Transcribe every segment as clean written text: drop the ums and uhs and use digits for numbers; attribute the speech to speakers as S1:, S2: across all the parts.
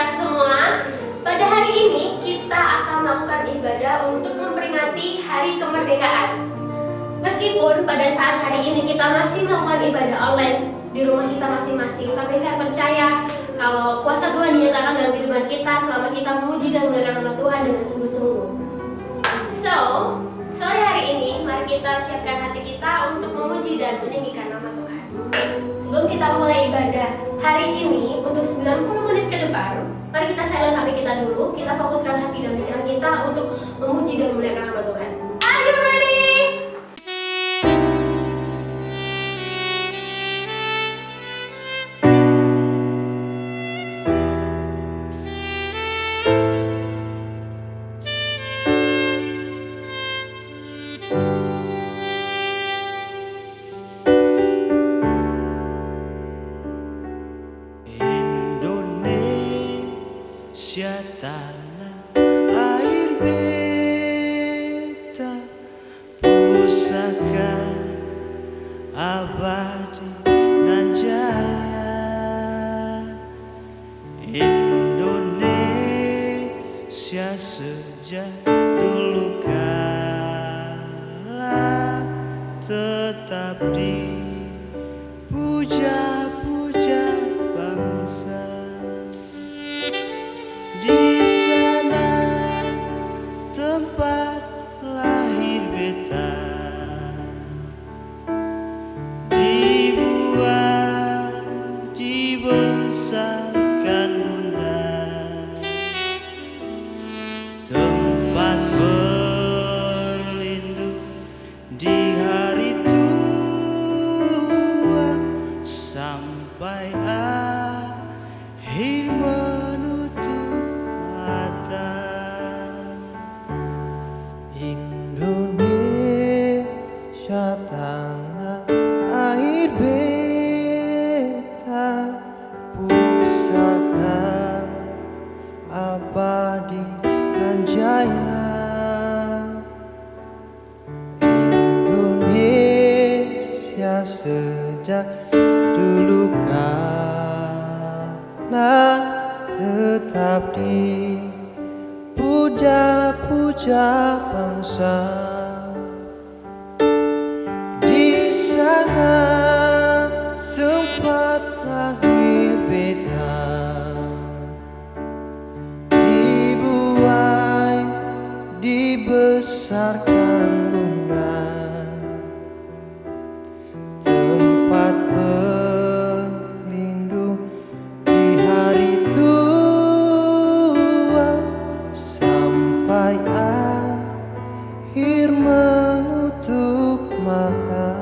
S1: siap semua? Pada hari ini kita akan melakukan ibadah untuk memperingati Hari Kemerdekaan. Meskipun pada saat hari ini kita masih melakukan ibadah online di rumah kita masing-masing, tapi saya percaya kalau kuasa Tuhan dinyatakan dalam kehidupan kita selama kita memuji dan memuliakan nama Tuhan dengan sungguh-sungguh. So, sore hari ini mari kita siapkan hati kita untuk memuji dan meninggikan nama Tuhan. Sebelum kita mulai ibadah hari ini untuk 90 menit ke depan, mari kita silent HP kita dulu, kita fokuskan hati dan pikiran kita untuk memuji dan memuliakan nama Tuhan. Are you ready?
S2: Indonesia tanah air beta, pusaka abadi nan jaya. Indonesia sejak dulu kala tetap dipuja-puja bangsa. Di sana tempat lahir beta, dibuat dibesarkan bunda, tempat berlindung di hari tua sampai akhir menutup mata. Indonesia tanah air beta, pusaka abadi nan jaya. Indonesia sejak dulu kala tetap dipuja-puja bangsa. Di sana tempat lahir beta, dibuai dibesarkan bunda, tempat berlindung di hari tua sampai akhir menutup mata.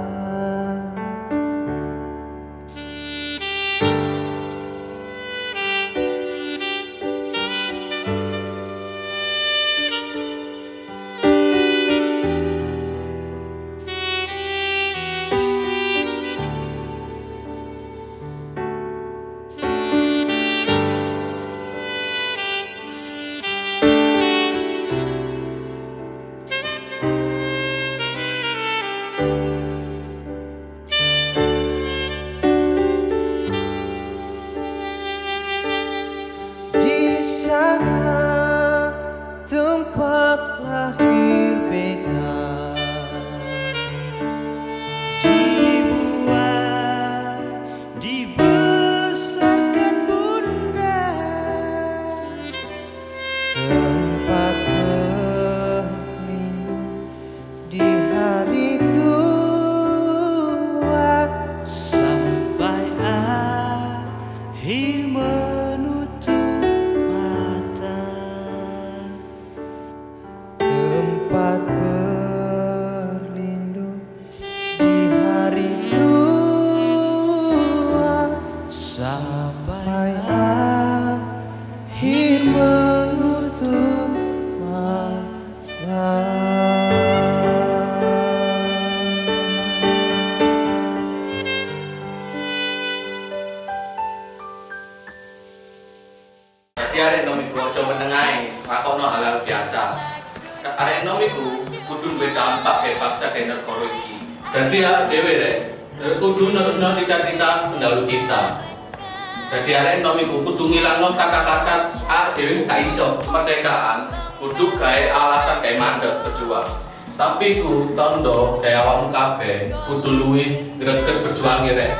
S2: Di sana tempat lahir beta, dibuat dibesarkan bunda, tempat berlindung di hari tua sampai akhir menutup mata. Tempat berlindung di hari tua sampai akhir menutup mata.
S3: Jadi arek nom iku aja menengae, lakokno hal-hal biasa. Arek nom iku kudu duwe dampak ke bangsa dan negara iki. Dadi awake dhewe rek kudu nerusno cita-cita pendahulu kita. Jadi arek enom iku kudu ngilangno kata-kata dhewe gak iso kemerdekaan, kudu gawe alasan gawe mandek berjuang. Tapi ku tondo gawe awakmu kabeh kudu luwih greget berjuang rek.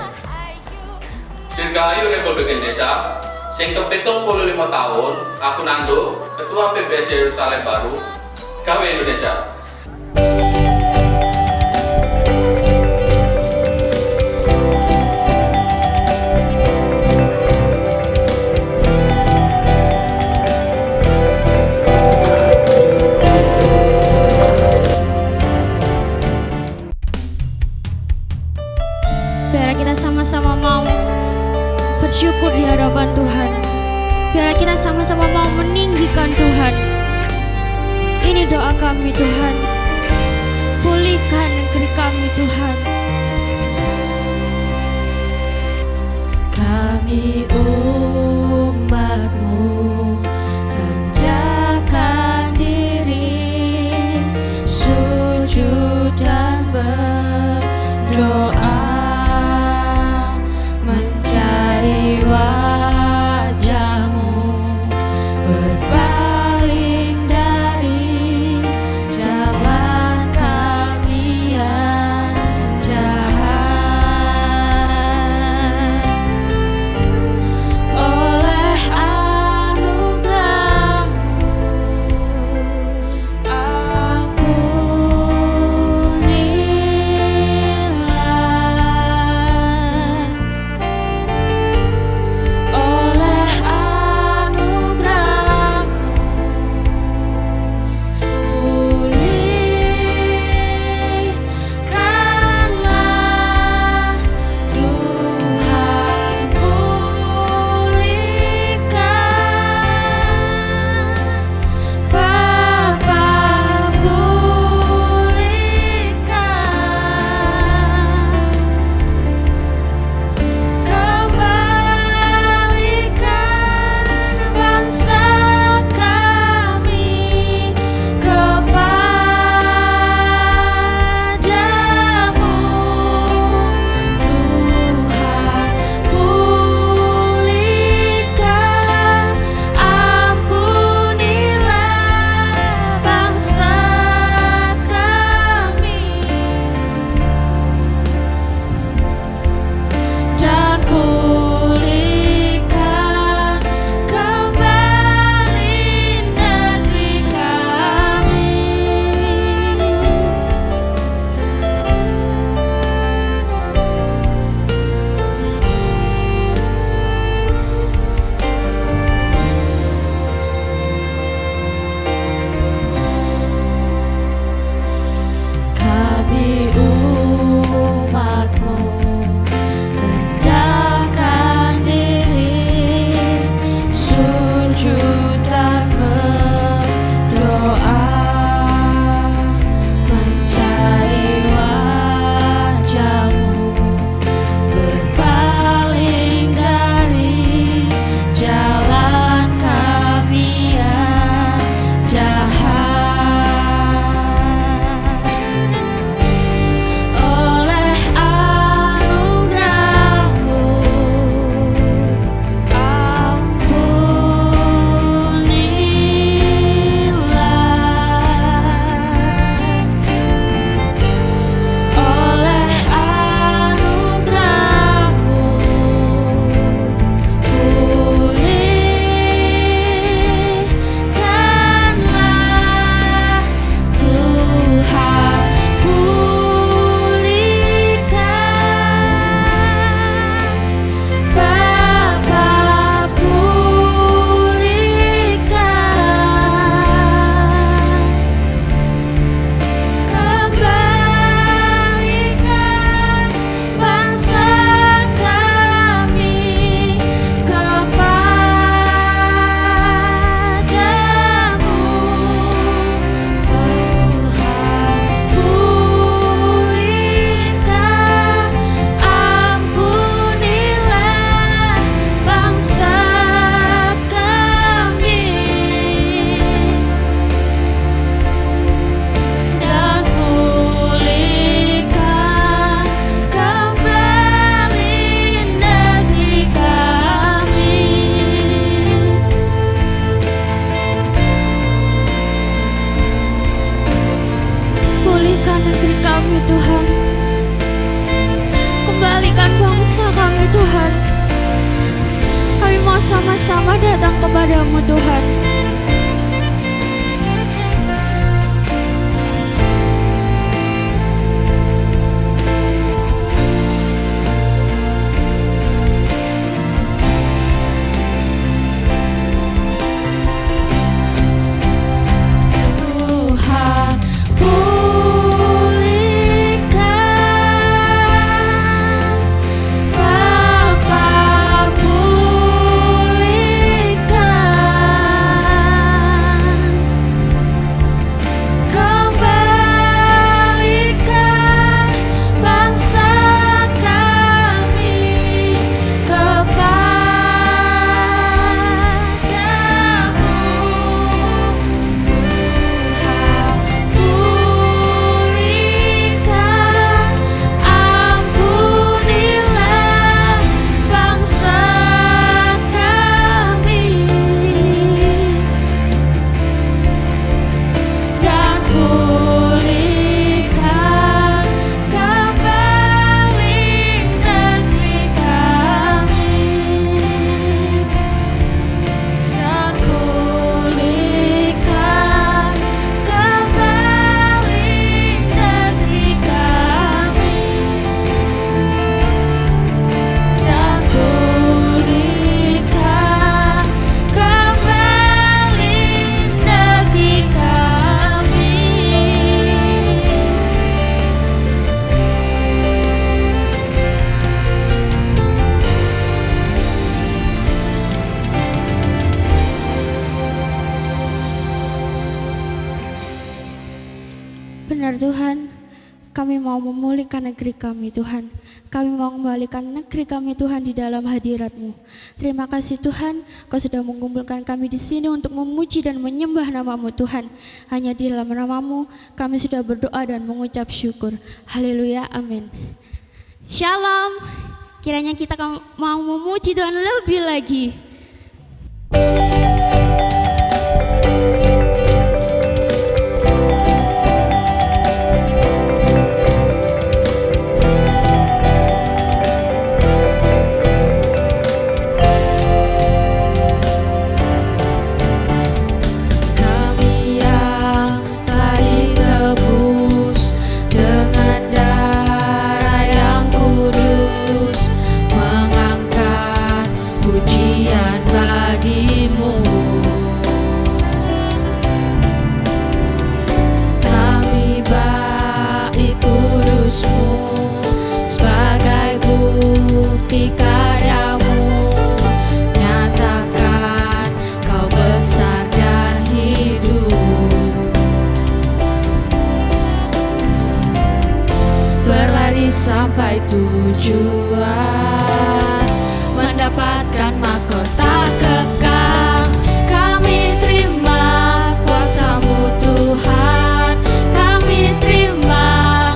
S3: Dirgahayu Republik Indonesia sing ke-75 tahun, aku Nando, Ketua PBSI Yerusalem Baru, gawe Indonesia.
S4: Biar kita sama-sama mau bersyukur di hadapan Tuhan. Biar kita sama-sama mau meninggikan Tuhan. Ini doa kami Tuhan. Pulihkan negeri kami Tuhan. Kami umat-Mu rendahkan diri, sujud dan berdoa, mencari wajah-Mu, berpaling dari jalan kami yang jahat. datang kepadamu Tuhan. Tuhan, pulihkan Bapa, pulihkan, kembalikan bangsa kami kepadamu. Pulihkan, ampunilah bangsa kami, dan pulihkan kembali negeri kami, dan pulihkan kembali negeri kami, dan pulihkan kembali negeri kami. Benar Tuhan, kami mau memulihkan negeri kami Tuhan. Kami mau kembalikan negeri kami Tuhan di dalam hadirat-Mu. Terima kasih Tuhan, Kau sudah mengumpulkan kami di sini untuk memuji dan menyembah nama-Mu Tuhan. Hanya di dalam nama-Mu kami sudah berdoa dan mengucap syukur. Haleluya, amin. Shalom, kiranya kita mau memuji Tuhan lebih lagi. Kami yang telah ditebus dengan darah yang kudus, mengangkat pujian bagi-Mu. Kami bait kudus-Mu sebagai bukti karya-Mu, nyatakan Kau besar dan hidup. Berlari sampai tujuan, mendapatkan mahkota kekal. Kami terima kuasa-Mu Tuhan, kami terima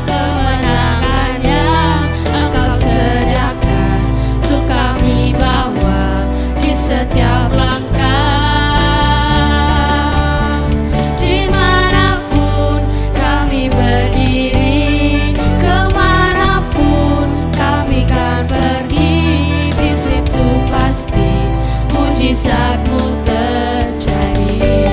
S4: kemenangan yang Engkau sediakan untuk kami bawa di setiap langkah. Dimanapun kami berdiri, kemanapun kami kan pergi, di situ pasti mujizat-Mu terjadi.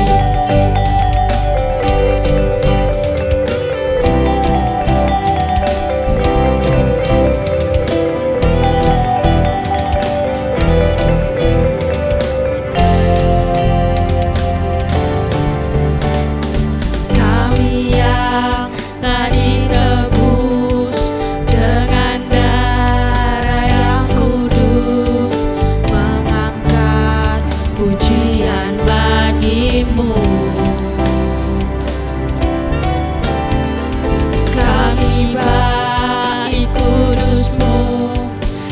S4: Kami yang telah ditebus dengan darah yang kudus, mengangkat pujian bagi-Mu. Kami bait kudus-Mu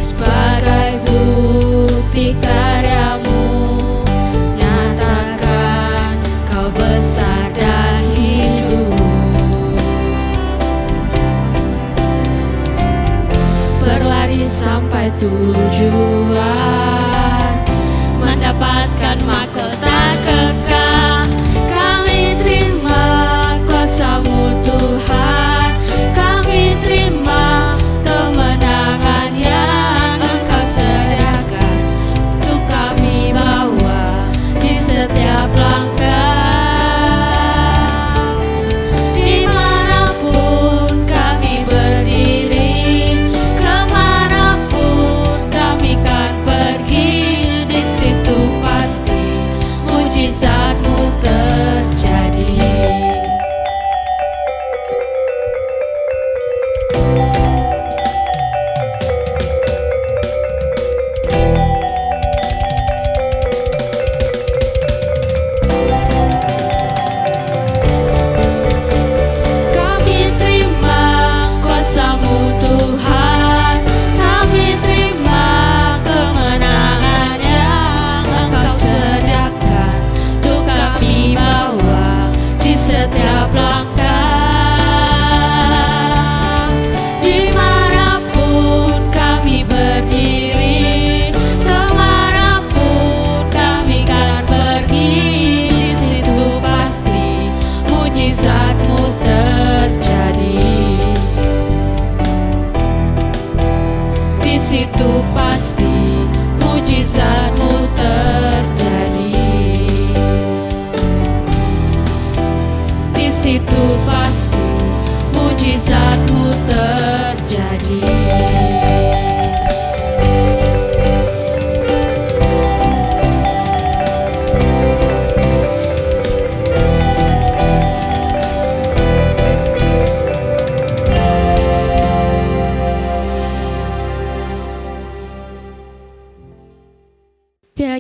S4: sebagai bukti karya-Mu, nyatakan Kau besar dan hidup. Berlari sampai tujuan, mendapatkan mahkota kekal. Kami terima kuasa-Mu Tuhan, kami terima kemenangan yang Engkau sediakan untuk kami bawa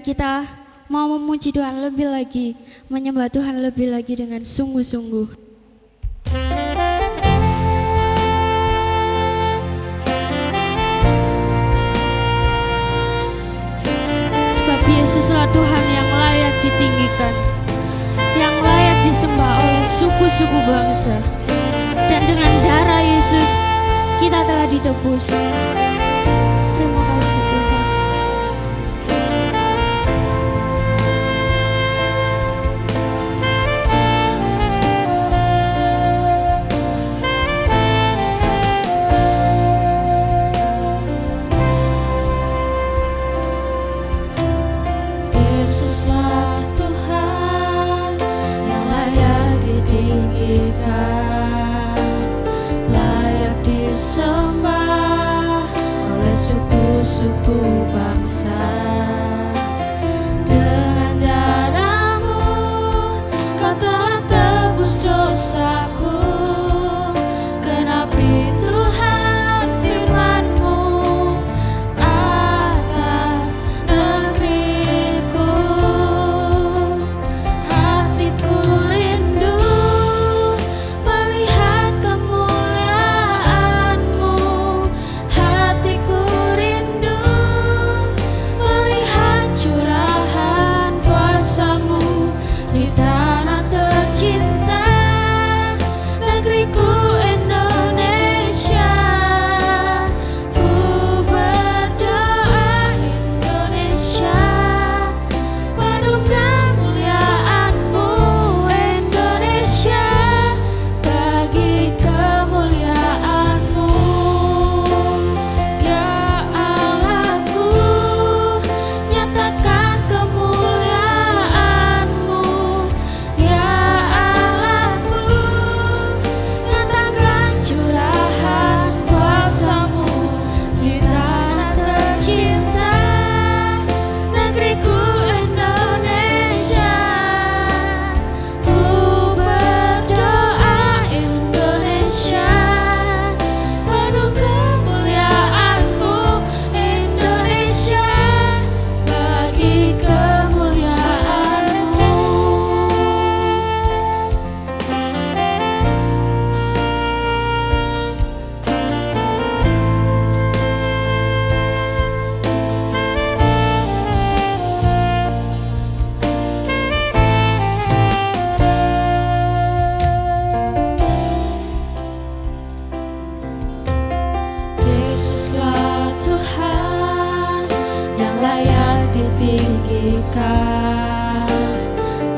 S4: kita mau memuji Tuhan lebih lagi, menyembah Tuhan lebih lagi dengan sungguh-sungguh. Sebab Yesuslah Tuhan yang layak ditinggikan, yang layak disembah oleh suku-suku bangsa. Dan dengan darah Yesus kita telah ditebus. Terima kasih Tuhan.
S5: Yesuslah Tuhan yang layak ditinggikan, layak disembah oleh suku-suku bangsa. Dengan darah-Mu Kau telah tebus dosaku. Genapi Tuhan firman-Mu atas negeriku. Hatiku rindu melihat kemuliaan-Mu. Hatiku rindu melihat curahan kuasa-Mu di tanah tercinta, negeriku Indonesia. Ku berdoa Indonesia, penuh kemuliaan-Mu Indonesia, bagi kemuliaan-Mu. Ya Allahku, nyatakan kemuliaan-Mu. Ya Allahku, nyatakan curahan kuasa-Mu di tanah tercinta, negeriku Indonesia. Ku berdoa Indonesia, penuh kemuliaan-Mu Indonesia, bagi kemuliaan-Mu. Yesuslah Tuhan yang layak ditinggikan,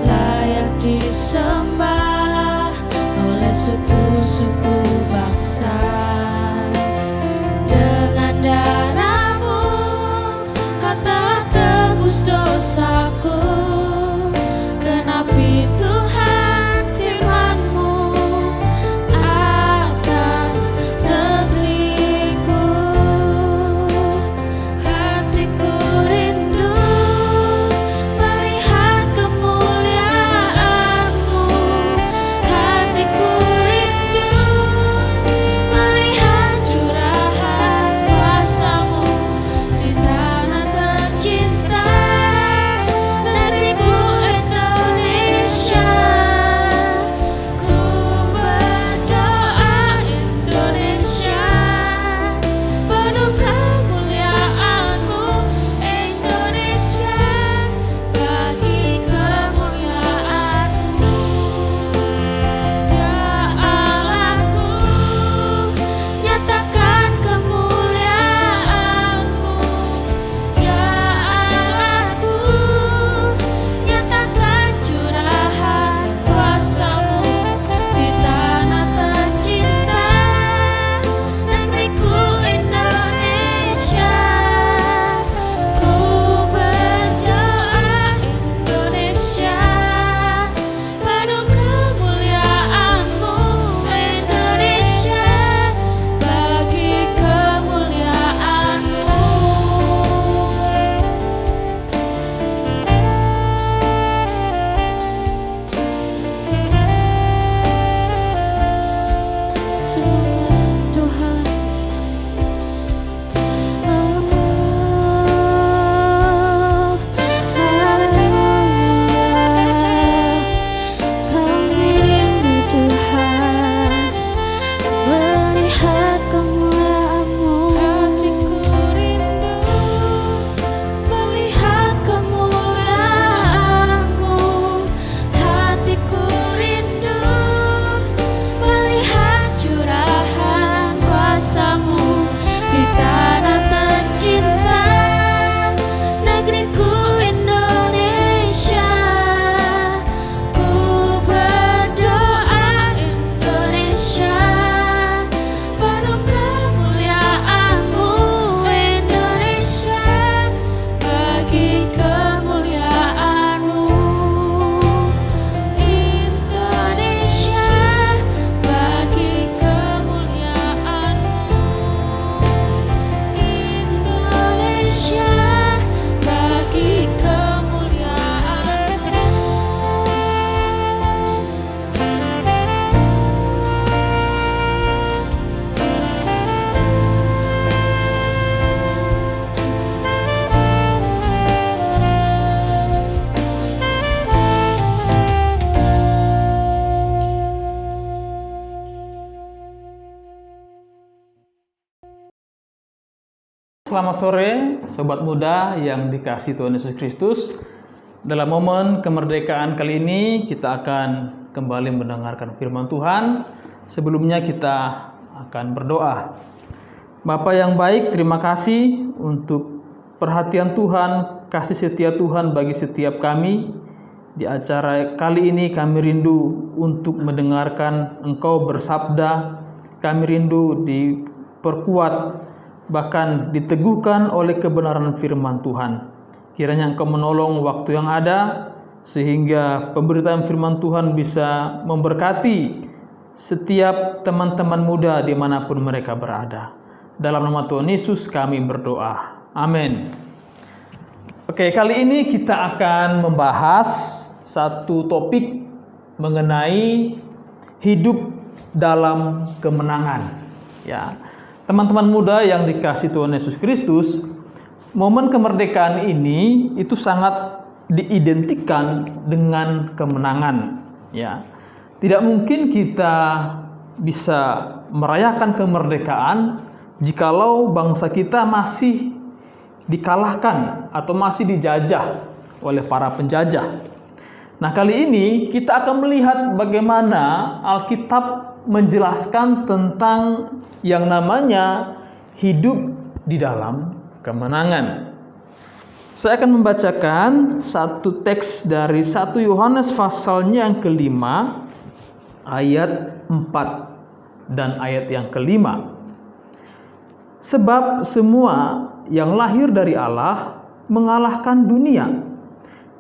S5: layak disembah oleh suku-suku bangsa. Dengan darah-Mu Kau telah tebus dosaku. Genapi Tuhan firman-Mu atas negeriku. Hatiku rindu melihat
S6: Selamat sore, sobat muda yang dikasihi Tuhan Yesus Kristus. Dalam momen kemerdekaan kali ini, kita akan kembali mendengarkan firman Tuhan. Sebelumnya kita akan berdoa. Bapa yang baik, terima kasih untuk perhatian Tuhan, kasih setia Tuhan bagi setiap kami. Di acara kali ini kami rindu untuk mendengarkan Engkau bersabda. Kami rindu diperkuat, bahkan diteguhkan oleh kebenaran firman Tuhan. Kiranya Engkau menolong waktu yang ada, sehingga pemberitaan firman Tuhan bisa memberkati setiap teman-teman muda dimanapun mereka berada. Dalam nama Tuhan Yesus kami berdoa. Amin. Oke, kali ini kita akan membahas satu topik mengenai hidup dalam kemenangan. Ya, teman-teman muda yang dikasihi Tuhan Yesus Kristus, momen kemerdekaan ini itu sangat diidentikan dengan kemenangan. Ya, tidak mungkin kita bisa merayakan kemerdekaan jikalau bangsa kita masih dikalahkan atau masih dijajah oleh para penjajah. Nah, kali ini kita akan melihat bagaimana Alkitab menjelaskan tentang yang namanya hidup di dalam kemenangan. Saya akan membacakan satu teks dari 1 Yohanes pasalnya yang kelima, ayat 4 dan ayat yang kelima. Sebab semua yang lahir dari Allah mengalahkan dunia.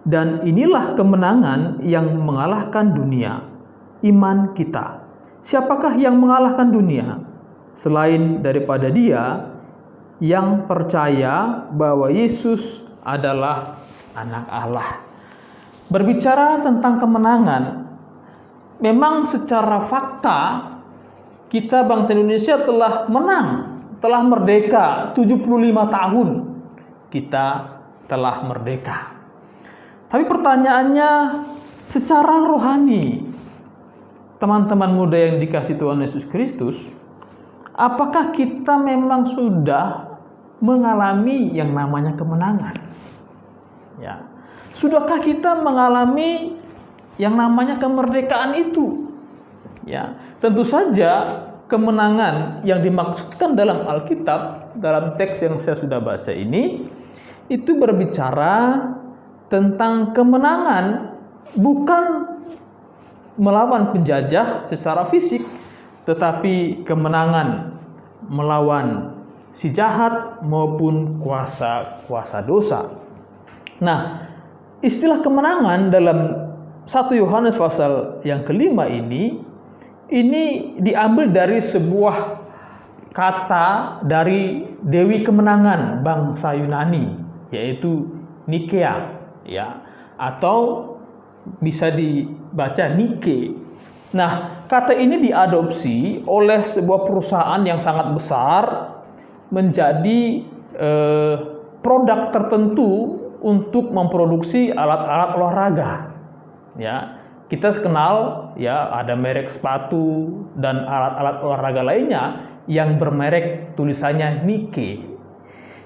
S6: Dan inilah kemenangan yang mengalahkan dunia, iman kita. Siapakah yang mengalahkan dunia? Selain daripada Dia yang percaya bahwa Yesus adalah anak Allah. Berbicara tentang kemenangan, memang secara fakta kita bangsa Indonesia telah menang, telah merdeka 75 tahun. Kita telah merdeka. Tapi pertanyaannya, secara rohani, teman-teman muda yang dikasihi Tuhan Yesus Kristus, apakah kita memang sudah mengalami yang namanya kemenangan? Ya. Sudahkah kita mengalami yang namanya kemerdekaan itu? Ya. Tentu saja kemenangan yang dimaksudkan dalam Alkitab, dalam teks yang saya sudah baca ini, itu berbicara tentang kemenangan bukan melawan penjajah secara fisik, tetapi kemenangan melawan si jahat maupun kuasa dosa. Nah, istilah kemenangan dalam 1 Yohanes pasal yang kelima ini diambil dari sebuah kata dari Dewi Kemenangan bangsa Yunani, yaitu Nikea. Ya, atau bisa dibaca Nike. Nah, kata ini diadopsi oleh sebuah perusahaan yang sangat besar menjadi produk tertentu untuk memproduksi alat-alat olahraga. Ya, kita kenal ya ada merek sepatu dan alat-alat olahraga lainnya yang bermerek tulisannya Nike.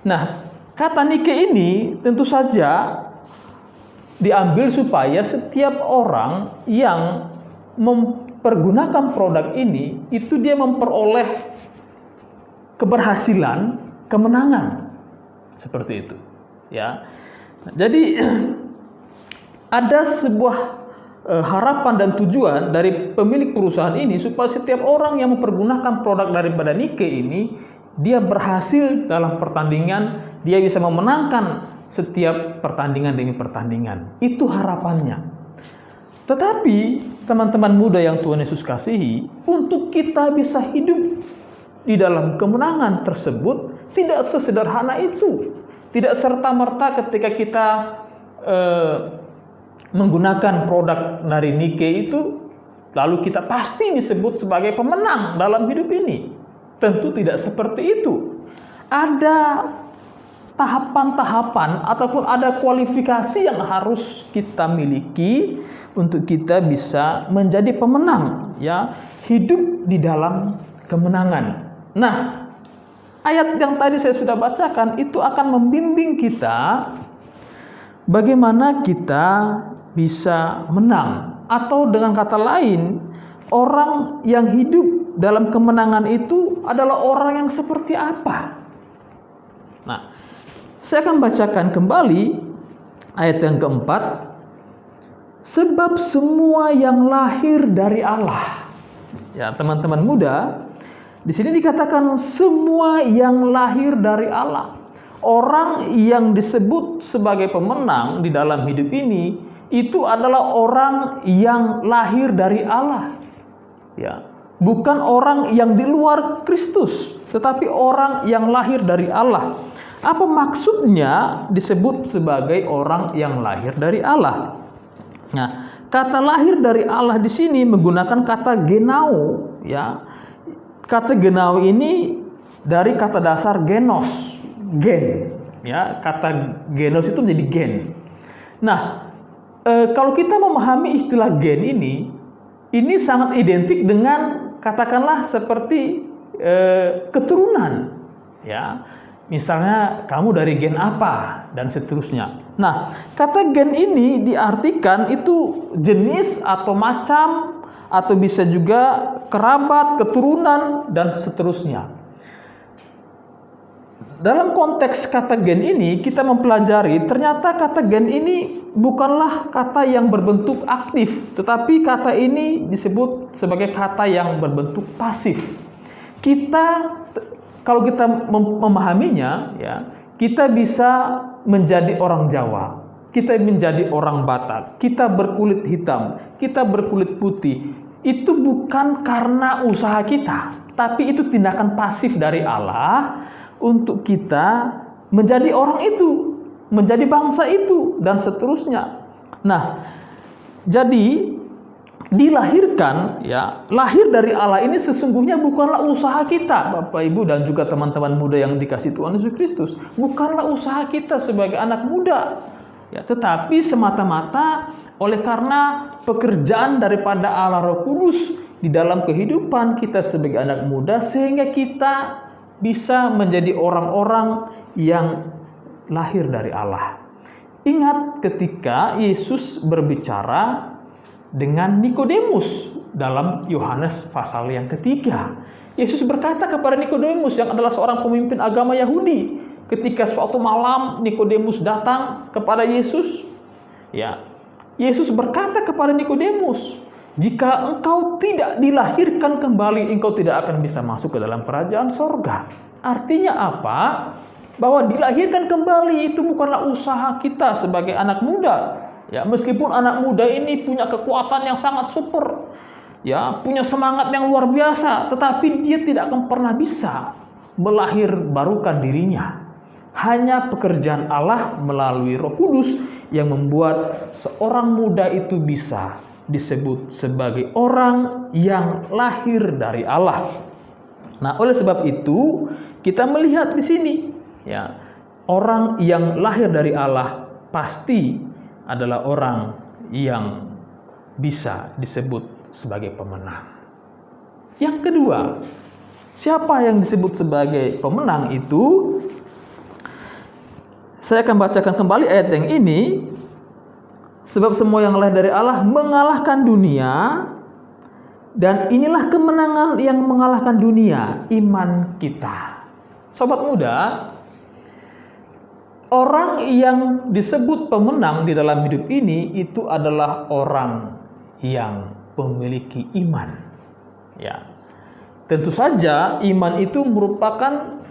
S6: Nah, kata Nike ini tentu saja diambil supaya setiap orang yang mempergunakan produk ini itu dia memperoleh keberhasilan, kemenangan. Seperti itu, ya. Jadi ada sebuah harapan dan tujuan dari pemilik perusahaan ini supaya setiap orang yang mempergunakan produk daripada Nike ini dia berhasil dalam pertandingan, dia bisa memenangkan setiap pertandingan demi pertandingan. Itu harapannya. Tetapi teman-teman muda yang Tuhan Yesus kasihi, untuk kita bisa hidup di dalam kemenangan tersebut tidak sesederhana itu. Tidak serta-merta ketika kita menggunakan produk dari Nike itu lalu kita pasti disebut sebagai pemenang dalam hidup ini. Tentu tidak seperti itu. Ada tahapan-tahapan ataupun ada kualifikasi yang harus kita miliki untuk kita bisa menjadi pemenang, ya, hidup di dalam kemenangan. Nah, ayat yang tadi saya sudah bacakan itu akan membimbing kita bagaimana kita bisa menang, atau dengan kata lain, orang yang hidup dalam kemenangan itu adalah orang yang seperti apa. Nah, saya akan bacakan kembali ayat yang keempat. Sebab semua yang lahir dari Allah. Ya, teman-teman muda, di sini dikatakan semua yang lahir dari Allah. Orang yang disebut sebagai pemenang di dalam hidup ini itu adalah orang yang lahir dari Allah. Ya, bukan orang yang di luar Kristus, tetapi orang yang lahir dari Allah. Apa maksudnya disebut sebagai orang yang lahir dari Allah? Nah, kata lahir dari Allah di sini menggunakan kata genao, ya. Kata genao ini dari kata dasar genos, gen, ya. Kata genos itu menjadi gen. Nah, kalau kita memahami istilah gen ini sangat identik dengan katakanlah seperti keturunan, ya. Misalnya kamu dari gen apa dan seterusnya. Nah, kata gen ini diartikan itu jenis atau macam, atau bisa juga kerabat, keturunan dan seterusnya. Dalam konteks kata gen ini kita mempelajari ternyata kata gen ini bukanlah kata yang berbentuk aktif, tetapi kata ini disebut sebagai kata yang berbentuk pasif. Kalau kita memahaminya, ya, kita bisa menjadi orang Jawa, kita menjadi orang Batak, kita berkulit hitam, kita berkulit putih. Itu bukan karena usaha kita, tapi itu tindakan pasif dari Allah untuk kita menjadi orang itu, menjadi bangsa itu, dan seterusnya. Nah, jadi dilahirkan, ya, lahir dari Allah ini sesungguhnya bukanlah usaha kita, Bapak Ibu dan juga teman-teman muda yang dikasihi Tuhan Yesus Kristus. Bukanlah usaha kita sebagai anak muda, ya, tetapi semata-mata oleh karena pekerjaan daripada Allah Roh Kudus di dalam kehidupan kita sebagai anak muda, sehingga kita bisa menjadi orang-orang yang lahir dari Allah. Ingat ketika Yesus berbicara dengan Nikodemus dalam Yohanes pasal yang ketiga. Yesus berkata kepada Nikodemus yang adalah seorang pemimpin agama Yahudi, ketika suatu malam Nikodemus datang kepada Yesus, ya, Yesus berkata kepada Nikodemus, jika engkau tidak dilahirkan kembali, engkau tidak akan bisa masuk ke dalam kerajaan sorga. Artinya apa? Bahwa dilahirkan kembali itu bukanlah usaha kita sebagai anak muda. Ya, meskipun anak muda ini punya kekuatan yang sangat super, ya, punya semangat yang luar biasa, tetapi dia tidak akan pernah bisa melahirbarukan dirinya. Hanya pekerjaan Allah melalui Roh Kudus yang membuat seorang muda itu bisa disebut sebagai orang yang lahir dari Allah. Nah, oleh sebab itu kita melihat di sini, ya, orang yang lahir dari Allah pasti adalah orang yang bisa disebut sebagai pemenang. Yang kedua, siapa yang disebut sebagai pemenang itu? Saya akan bacakan kembali ayat yang ini. Sebab semua yang lahir dari Allah mengalahkan dunia, dan inilah kemenangan yang mengalahkan dunia, iman kita. Sobat muda, orang yang disebut pemenang di dalam hidup ini itu adalah orang yang memiliki iman. Ya, tentu saja iman itu merupakan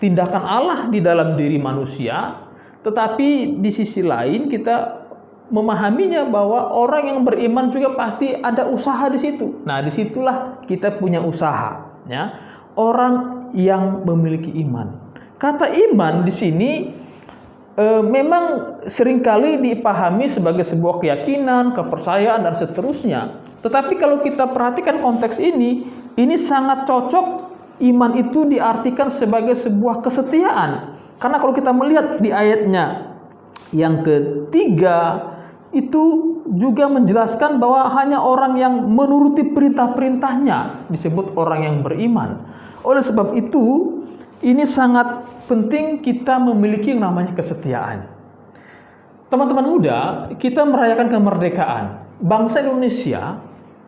S6: tindakan Allah di dalam diri manusia, tetapi di sisi lain kita memahaminya bahwa orang yang beriman juga pasti ada usaha di situ. Nah, disitulah kita punya usaha, ya. Orang yang memiliki iman. Kata iman di sini memang seringkali dipahami sebagai sebuah keyakinan, kepercayaan dan seterusnya. Tetapi kalau kita perhatikan konteks ini sangat cocok. Iman itu diartikan sebagai sebuah kesetiaan. Karena kalau kita melihat di ayatnya yang ketiga, itu juga menjelaskan bahwa hanya orang yang menuruti perintah-perintahnya disebut orang yang beriman. Oleh sebab itu, ini sangat penting kita memiliki yang namanya kesetiaan. Teman-teman muda, kita merayakan kemerdekaan. Bangsa Indonesia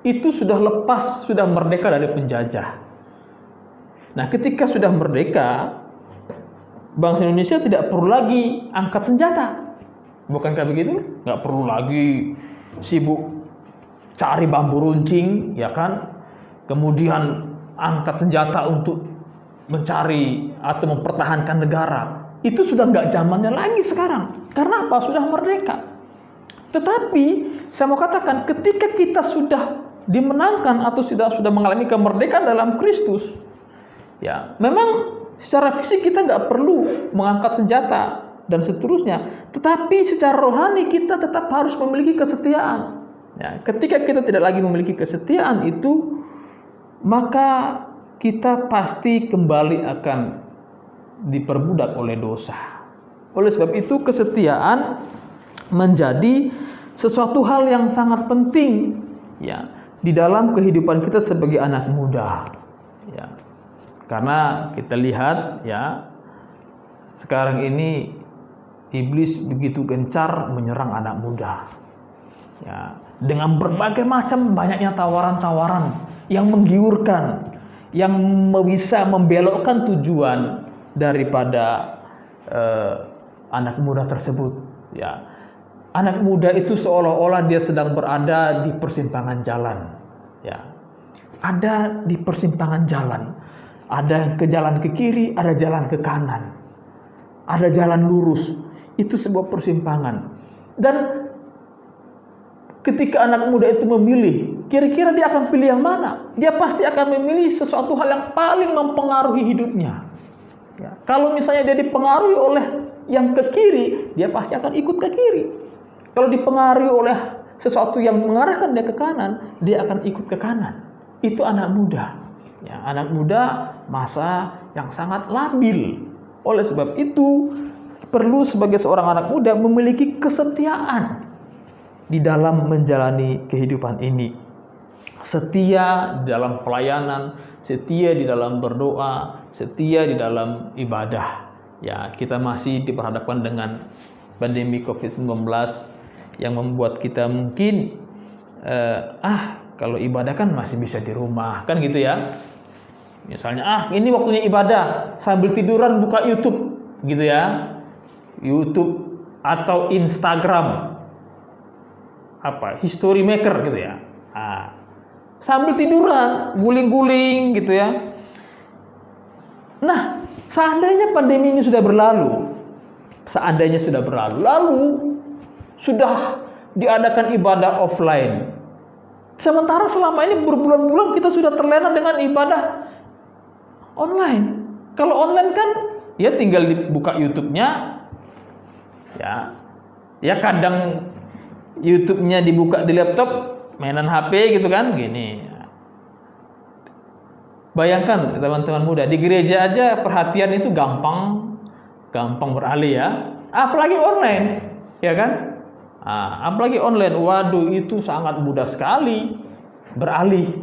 S6: itu sudah lepas, sudah merdeka dari penjajah. Nah, ketika sudah merdeka, bangsa Indonesia tidak perlu lagi angkat senjata. Bukankah begitu? Nggak perlu lagi sibuk cari bambu runcing, ya kan? Kemudian angkat senjata untuk mencari atau mempertahankan negara. Itu sudah nggak zamannya lagi sekarang. Karena apa? Sudah merdeka. Tetapi saya mau katakan, ketika kita sudah dimenangkan atau sudah mengalami kemerdekaan dalam Kristus, ya memang secara fisik kita nggak perlu mengangkat senjata dan seterusnya. Tetapi secara rohani kita tetap harus memiliki kesetiaan. Ya, ketika kita tidak lagi memiliki kesetiaan itu, maka kita pasti kembali akan diperbudak oleh dosa. Oleh sebab itu kesetiaan menjadi sesuatu hal yang sangat penting ya di dalam kehidupan kita sebagai anak muda. Ya. Karena kita lihat ya sekarang ini iblis begitu gencar menyerang anak muda. Ya, dengan berbagai macam banyaknya tawaran-tawaran yang menggiurkan, yang bisa membelokkan tujuan daripada anak muda tersebut. Ya, anak muda itu seolah-olah dia sedang berada di persimpangan jalan. Ya, ada di persimpangan jalan. Ada ke jalan ke kiri, ada jalan ke kanan, ada jalan lurus. Itu sebuah persimpangan. Dan ketika anak muda itu memilih, kira-kira dia akan pilih yang mana? Dia pasti akan memilih sesuatu hal yang paling mempengaruhi hidupnya. Ya, kalau misalnya dia dipengaruhi oleh yang ke kiri, dia pasti akan ikut ke kiri. Kalau dipengaruhi oleh sesuatu yang mengarahkan dia ke kanan, dia akan ikut ke kanan. Itu anak muda. Ya, anak muda masa yang sangat labil. Oleh sebab itu, perlu sebagai seorang anak muda memiliki kesetiaan di dalam menjalani kehidupan ini. Setia di dalam pelayanan, setia di dalam berdoa, setia di dalam ibadah. Ya, kita masih diperhadapkan dengan pandemi COVID-19 yang membuat kita mungkin kalau ibadah kan masih bisa di rumah, kan gitu ya. Misalnya, ini waktunya ibadah, sambil tiduran buka YouTube, gitu ya. YouTube atau Instagram, history maker gitu ya. Sambil tiduran, guling-guling gitu ya. Nah, seandainya pandemi ini sudah berlalu, lalu sudah diadakan ibadah offline. Sementara selama ini berbulan-bulan kita sudah terlena dengan ibadah online. Kalau online kan ya tinggal dibuka YouTube-nya, ya kadang YouTube-nya dibuka di laptop, mainan HP gitu kan, gini. Bayangkan teman-teman muda, di gereja aja perhatian itu gampang beralih ya. Apalagi online, ya kan? Apalagi online, waduh itu sangat mudah sekali beralih.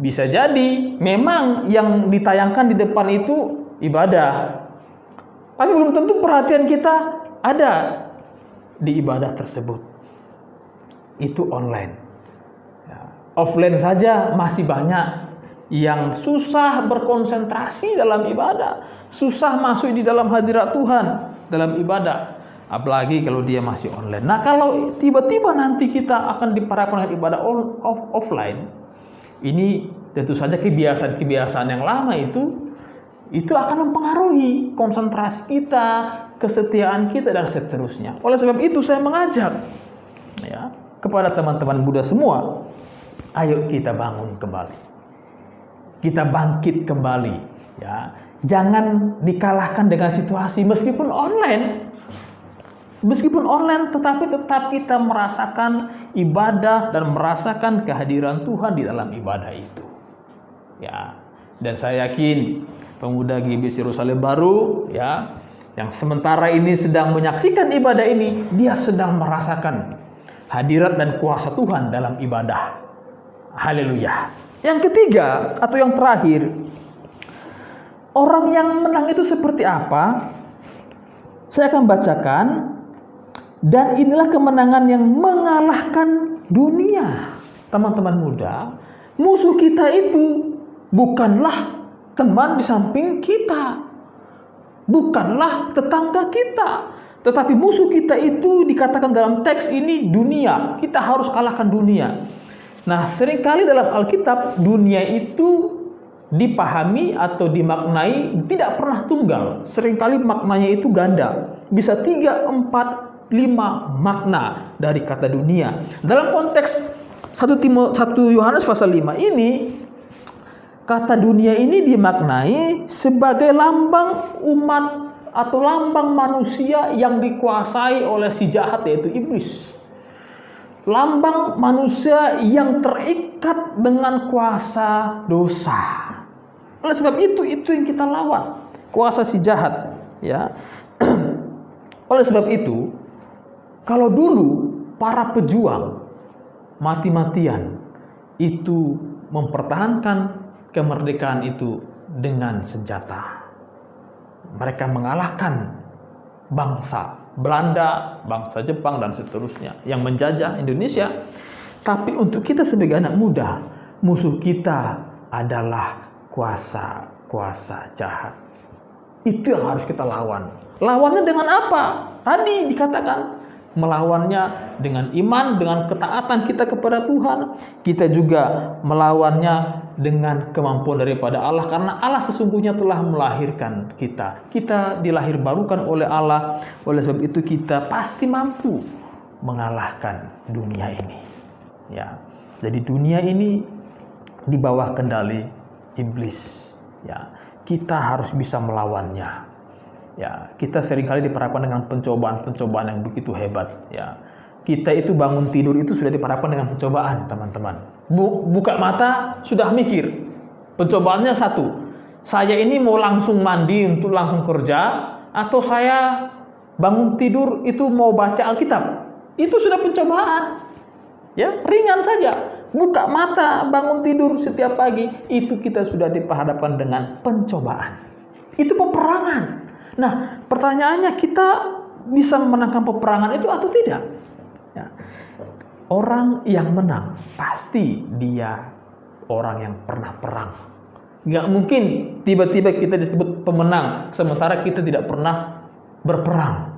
S6: Bisa jadi memang yang ditayangkan di depan itu ibadah, tapi belum tentu perhatian kita ada di ibadah tersebut. Itu online. Ya, offline saja masih banyak yang susah berkonsentrasi dalam ibadah, susah masuk di dalam hadirat Tuhan dalam ibadah. Apalagi kalau dia masih online. Nah, kalau tiba-tiba nanti kita akan diperhadapkan ibadah offline, ini tentu saja kebiasaan-kebiasaan yang lama itu akan mempengaruhi konsentrasi kita, kesetiaan kita dan seterusnya. Oleh sebab itu saya mengajak ya kepada teman-teman muda semua, ayo kita bangun kembali. Kita bangkit kembali ya. Jangan dikalahkan dengan situasi meskipun online. Tetapi tetap kita merasakan ibadah dan merasakan kehadiran Tuhan di dalam ibadah itu. Ya. Dan saya yakin pemuda GBC Yerusalem Baru ya yang sementara ini sedang menyaksikan ibadah ini, dia sedang merasakan hadirat dan kuasa Tuhan dalam ibadah. Haleluya. Yang ketiga atau yang terakhir, orang yang menang itu seperti apa? Saya akan bacakan. Dan inilah kemenangan yang mengalahkan dunia. Teman-teman muda, musuh kita itu bukanlah teman di samping kita, bukanlah tetangga kita, tetapi musuh kita itu dikatakan dalam teks ini dunia. Kita harus kalahkan dunia. Nah, seringkali dalam Alkitab dunia itu dipahami atau dimaknai tidak pernah tunggal. Seringkali maknanya itu ganda, bisa 3, 4, 5 makna dari kata dunia. Dalam konteks 1 Yohanes pasal 5 ini, kata dunia ini dimaknai sebagai lambang umat atau lambang manusia yang dikuasai oleh si jahat, yaitu iblis. Lambang manusia yang terikat dengan kuasa dosa. Oleh sebab itu yang kita lawan, kuasa si jahat, ya. Oleh sebab itu, kalau dulu para pejuang mati-matian itu mempertahankan kemerdekaan itu dengan senjata. Mereka mengalahkan bangsa Belanda, bangsa Jepang, dan seterusnya yang menjajah Indonesia. Tapi untuk kita sebagai anak muda, musuh kita adalah kuasa jahat. Itu yang harus kita lawan. Lawannya dengan apa? Tadi dikatakan melawannya dengan iman, dengan ketaatan kita kepada Tuhan. Kita juga melawannya dengan kemampuan daripada Allah, karena Allah sesungguhnya telah melahirkan kita. Kita dilahirbarukan oleh Allah. Oleh sebab itu kita pasti mampu mengalahkan dunia ini. Ya. Jadi dunia ini di bawah kendali iblis. Ya. Kita harus bisa melawannya. Ya, kita seringkali diperhadapkan dengan pencobaan yang begitu hebat. Ya, kita itu bangun tidur itu sudah diperhadapkan dengan pencobaan, teman-teman. Buka mata sudah mikir. Pencobaannya satu. Saya ini mau langsung mandi untuk langsung kerja, atau saya bangun tidur itu mau baca Alkitab. Itu sudah pencobaan. Ya, ringan saja. Buka mata, bangun tidur setiap pagi, itu kita sudah diperhadapkan dengan pencobaan. Itu peperangan. Nah, pertanyaannya, kita bisa memenangkan peperangan itu atau tidak? Ya. Orang yang menang pasti dia orang yang pernah perang. Nggak mungkin tiba-tiba kita disebut pemenang sementara kita tidak pernah berperang.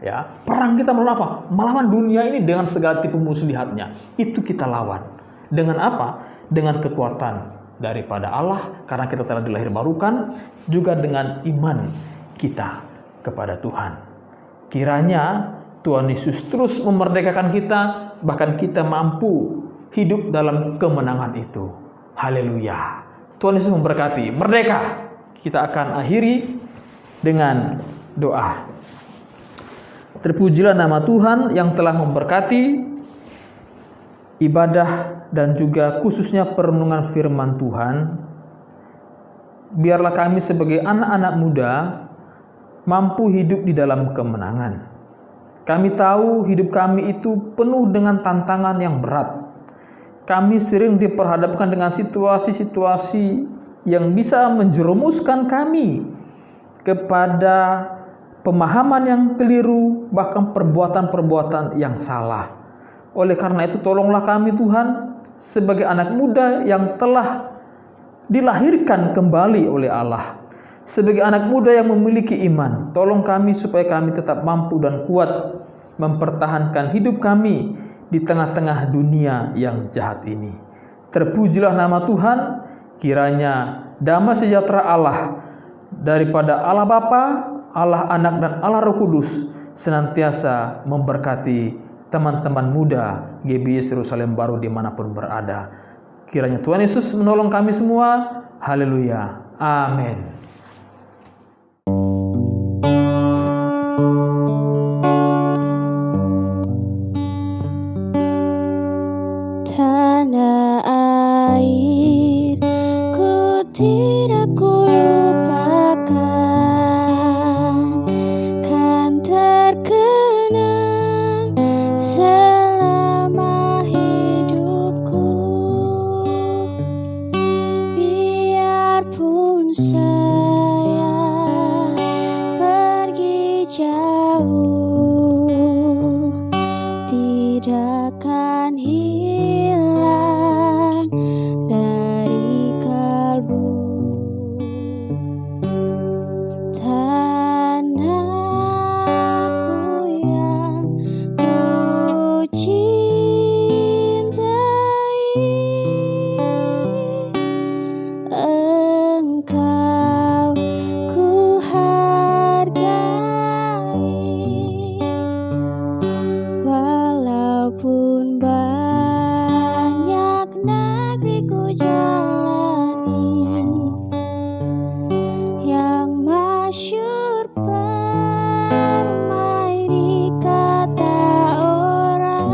S6: Ya, perang kita melawan apa? Melawan dunia ini dengan segala tipu muslihatnya. Itu kita lawan. Dengan apa? Dengan kekuatan daripada Allah, karena kita telah dilahirbarukan, juga dengan iman kita kepada Tuhan. Kiranya Tuhan Yesus terus memerdekakan kita, bahkan kita mampu hidup dalam kemenangan itu. Haleluya. Tuhan Yesus memberkati. Merdeka. Kita akan akhiri dengan doa. Terpujilah nama Tuhan yang telah memberkati ibadah dan juga khususnya perenungan firman Tuhan. Biarlah kami sebagai anak-anak muda mampu hidup di dalam kemenangan. Kami tahu hidup kami itu penuh dengan tantangan yang berat. Kami sering diperhadapkan dengan situasi-situasi yang bisa menjerumuskan kami kepada pemahaman yang keliru, bahkan perbuatan-perbuatan yang salah. Oleh karena itu, tolonglah kami Tuhan sebagai anak muda yang telah dilahirkan kembali oleh Allah. Sebagai anak muda yang memiliki iman, tolong kami supaya kami tetap mampu dan kuat mempertahankan hidup kami di tengah-tengah dunia yang jahat ini. Terpujilah nama Tuhan, kiranya damai sejahtera Allah daripada Allah Bapa, Allah Anak, dan Allah Roh Kudus senantiasa memberkati teman-teman muda GBI Yerusalem Baru dimanapun berada. Kiranya Tuhan Yesus menolong kami semua. Haleluya. Amin.
S5: Tanah air ku tidak kulupakan, kan terkenang selama hidupku. Biarpun takkan hilang dari kalbu. Tanahku yang ku cintai, Engkau ku hargai, walaupun banyak negeri ku jalani, yang masyhur permai di kata orang,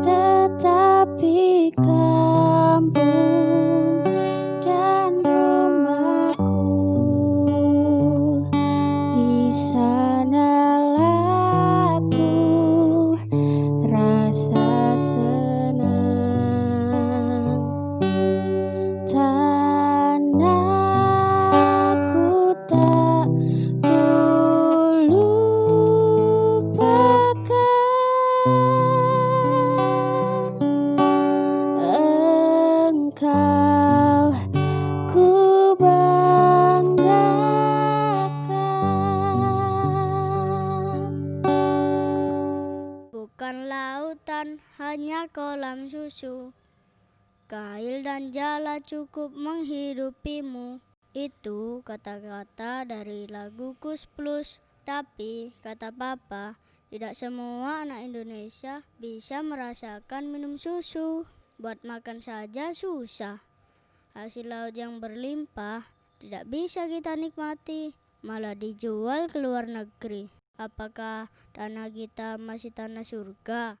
S5: tetapi kampung dan rumahku, di sanalah aku rasa senang. Tanahku tak ku lupakan, Engkau ku banggakan. Bukan lautan, hanya kolam susu, kail dan jala cukup menghidupimu. Itu kata-kata dari lagu Kus Plus. Tapi kata papa, tidak semua anak Indonesia bisa merasakan minum susu. Buat makan saja susah. Hasil laut yang berlimpah tidak bisa kita nikmati, malah dijual ke luar negeri. Apakah tanah kita masih tanah surga?